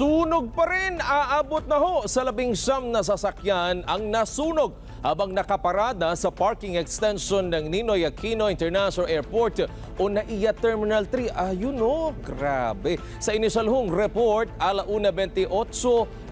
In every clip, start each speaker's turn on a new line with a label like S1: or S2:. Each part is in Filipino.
S1: Sunog pa rin, aabot na ho sa 19 na sasakyan ang nasunog habang nakaparada sa parking extension ng Ninoy Aquino International Airport o NAIA Terminal 3. Ayun o, grabe. Sa initial hong report, 1:28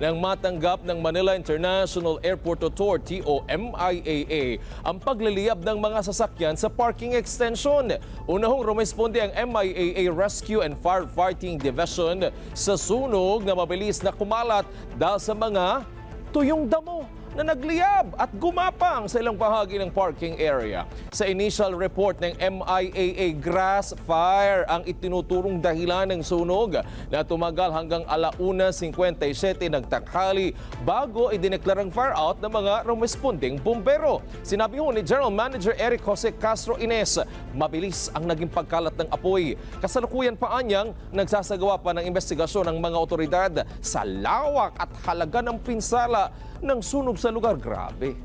S1: nang matanggap ng Manila International Airport Authority o MIAA ang pagliliyab ng mga sasakyan sa parking extension. Unahong rumesponde ang MIAA Rescue and Firefighting Division sa sunog na mabilis na kumalat dahil sa mga tuyong damo na nagliyab at gumapang sa ilang bahagi ng parking area. Sa initial report ng MIAA, grass fire ang itinuturong dahilan ng sunog na tumagal hanggang 1:57 ng tanghali bago idineklarang fire out ng mga rumesponding bumbero. Sinabi ho ni General Manager Eric Jose Castro Ines, mabilis ang naging pagkalat ng apoy. Kasalukuyan pa anyang nagsasagawa pa ng investigasyon ng mga otoridad sa lawak at halaga ng pinsala ng sunog sa lugar. Grabe.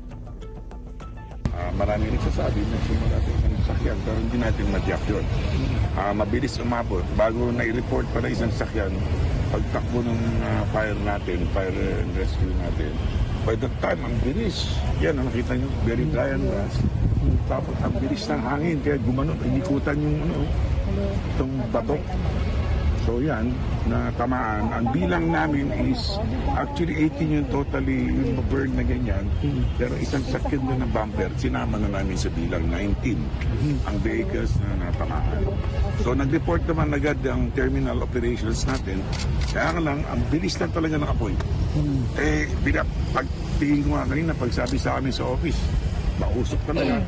S2: Marami nagsasabi na sunog natin isang sakyan pero hindi natin matiyak yun. Mabilis umabot. Bago na-report pa na isang sakyan, pagtakbo ng fire natin, fire and rescue natin, by that time, ang bilis. Yan, nakita nyo, very dry and grass. Tapos ang bilis ng hangin, kaya gumanon, inikutan yung itong batok. So yan, na tamaan. Ang bilang namin is actually 18 yung totally yung burn na ganyan. Pero isang sakyan na ng bumper, sinama na namin sa bilang 19 ang vehicles na natamaan. So nag-report naman agad ang terminal operations natin. Kaya lang, ang bilis lang talaga ng apoy. Pagtingin ko nga kanina, pagsabi sa amin sa office, mausok talaga.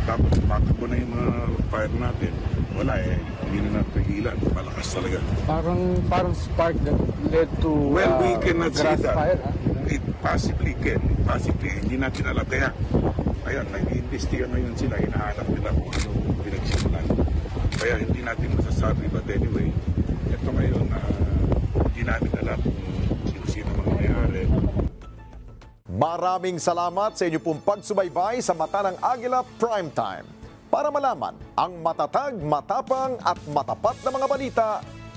S2: Tapos matakbo na yung mga fire natin. Wala hindi na napigilan. Malakas talaga.
S3: Parang spark that led to
S2: well, we cannot say that.
S3: Fire,
S2: It possibly can. Possibly, hindi natin alam. Kaya nag-iimbestiga ngayon sila. Hinahanap nila kung ano pinagsimulan. Kaya hindi natin masasabi. But anyway, ito ngayon, hindi natin alam kung sino mga mayari.
S4: Maraming salamat sa inyo pong pagsubaybay sa Mata ng Agila Primetime. Para malaman ang matatag, matapang at matapat na mga balita,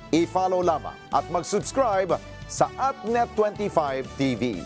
S4: i-follow lamang at mag-subscribe sa @Net25 TV.